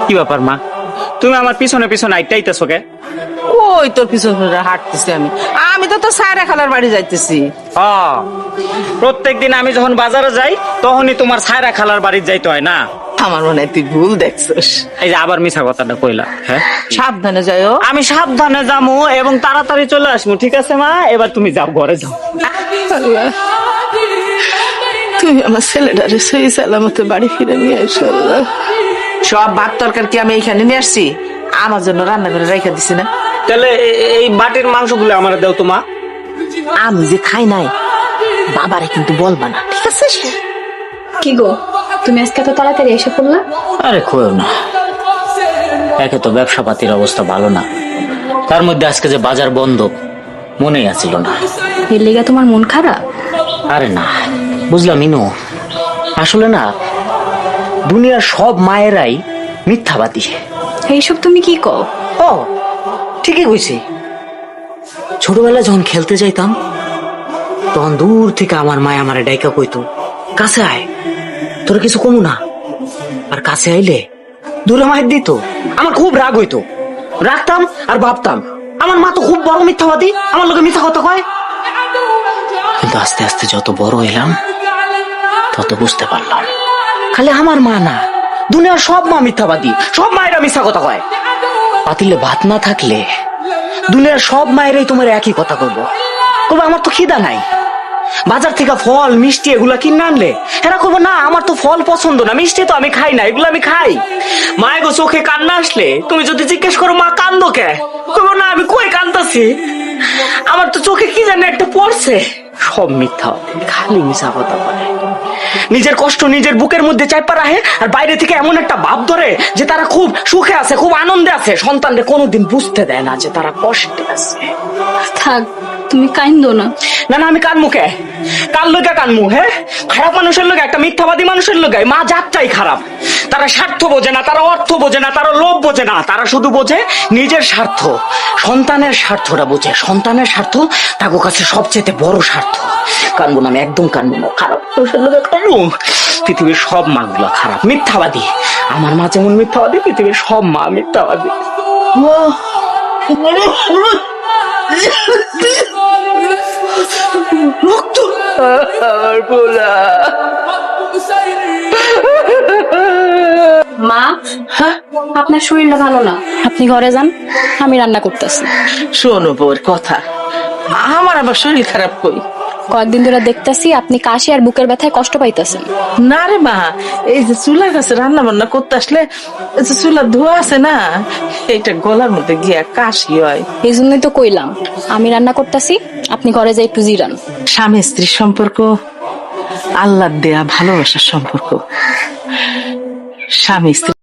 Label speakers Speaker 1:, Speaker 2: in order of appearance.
Speaker 1: কি ব্যাপার মা, তুমি আমার পিছনে পিছনে আইটাইতেছো কে?
Speaker 2: ওই তোর পিছনে হাঁটতেছি আমি। আমি তো তোর সায়রা খালার বাড়ি যাইতেছি।
Speaker 1: প্রত্যেকদিন আমি যখন বাজারে যাই তখনই তোমার সায়রা খালার বাড়ি যাইতে হয় না?
Speaker 2: আমার মনে হয় তুই ভুল দেখছিস।
Speaker 1: এই যে আবার মিছা কথাটা কইলা। হ্যাঁ,
Speaker 2: সাবধানে যাইও।
Speaker 1: আমি সাবধানে যাবো এবং তাড়াতাড়ি চলে আসবো। ঠিক আছে মা, এবার তুমি যাও, ঘরে যাও।
Speaker 2: তুমি আমার ছেলেটারে সেই সালামতে বাড়ি ফিরে নিয়ে এসো। সব ভাত তরকারি কি আমি এইখানে নিয়ে আসছি? আমার জন্য রান্না করে রেখে দিছি না?
Speaker 1: তাহলে এই বাটির মাংসগুলো আমার দাও তো মা।
Speaker 2: আমি যে খাই নাই বাবারে কিন্তু বলবা না, ঠিক আছে?
Speaker 3: কি গো, তুমি আজকে তো তাড়াতাড়ি এসে পড়লা?
Speaker 1: আরে কইও না, একে তো ব্যবসা পাতির অবস্থা ভালো না, তার মধ্যে আজকে যে বাজার বন্ধ, মনেই আসছিল না।
Speaker 3: এর লেগে তোমার মন খারাপ?
Speaker 1: আরে না, বুঝলাম ইনু, আসলে না দুনিয়ার সব মায়েরাই মিথ্যাবাদী।
Speaker 3: এইসব তুমি কি কও?
Speaker 1: ও ঠিকই কইছি। ছোটবেলায় যখন খেলতে যাইতাম তখন দূর থেকে আমার মায় আমারে ডাইকা কইতো, কাছে আয়, তোর কিছু কমু না। আর কাছে আইলে দূরে মায়ের দিত। আমার খুব রাগ হইতো, রাখতাম আর ভাবতাম আমার মা তো খুব বড় মিথ্যাবাদী, আমার লোকে মিথ্যা কথা কয়। কিন্তু আস্তে আস্তে যত বড় হইলাম তত বুঝতে পারলাম খালি আমার মা না, দুনিয়ার সব মা মিথ্যাবাদী, সব মায়েরা মিথ্যা কথা কয়। পাতিলে ভাত না থাকলে দুনিয়ার সব মায়েরাই তোমার একই কথা করবো, আমার তো খিদা নাই, বাজার থেকে ফল মিষ্টি এগুলা কিনে আনলে এরা করবো না আমার তো ফল পছন্দ না, মিষ্টি তো আমি খাই না, এগুলো আমি খাই। মায়ের গো চোখে কান্না আসলে তুমি যদি জিজ্ঞেস করো মা কান্দো কে, করবো না আমি কই কান্দাছি, আমার তো চোখে কি জানে একটা পড়ছে। সব মিথ্যা, খালি মিশা কথা বলে, নিজের কষ্ট নিজের বুকের মধ্যে চাইপা রাখে আর বাইরে থেকে এমন একটা ভাব ধরে যে তারা খুব সুখে আছে, খুব আনন্দে আছে, সন্তানদের কোনোদিন বুঝতে দেয় না যে তারা কষ্টে আছে।
Speaker 3: থাক, তুমি কাইন্দো না।
Speaker 1: না না, আমি কানমু কে? কার লোকে কানমু? হ্যাঁ, খারাপ মানুষের লোক, একটা মিথ্যাবাদী মানুষের লোকে মা জাতটাই খারাপ। তারা স্বার্থ বোঝে না, তারা অর্থ বোঝে না, তারা লোভ বোঝে না, তারা শুধু বোঝে নিজের স্বার্থ, সন্তানের স্বার্থটা বোঝে। সন্তানের স্বার্থ তার কাছে সবচেয়ে বড় স্বার্থ। কানবো না, আমি একদম কানবো না, খারাপ মানুষের লোকে কানবো। পৃথিবীর সব মা গুলা খারাপ, মিথ্যাবাদী। আমার মা যেমন মিথ্যাবাদী, পৃথিবীর সব মা মিথ্যাবাদী।
Speaker 3: মা, আপনার শরীরটা ভালো না, আপনি ঘরে যান, আমি রান্না করতেছি।
Speaker 2: শোনো বউর কথা, আমার আবার শরীর খারাপ কই?
Speaker 3: কয়েকদিন ধরে দেখতেছি আপনি কাশি আর বুকের ব্যথায় কষ্ট পাইতেছেন।
Speaker 2: না রে মা, এই যে চুলার কাছে রান্না বান্না করতে আসলে এই যে চুলার ধোয়া আছে না, এইটা গলার মধ্যে গিয়া কাশি হয়।
Speaker 3: এই জন্যই তো কইলাম আমি রান্না করতেছি, আপনি ঘরে যাই একটু জিরান।
Speaker 2: স্বামী স্ত্রীর সম্পর্ক আল্লাহর দেয়া ভালোবাসার সম্পর্ক। স্বামী স্ত্রী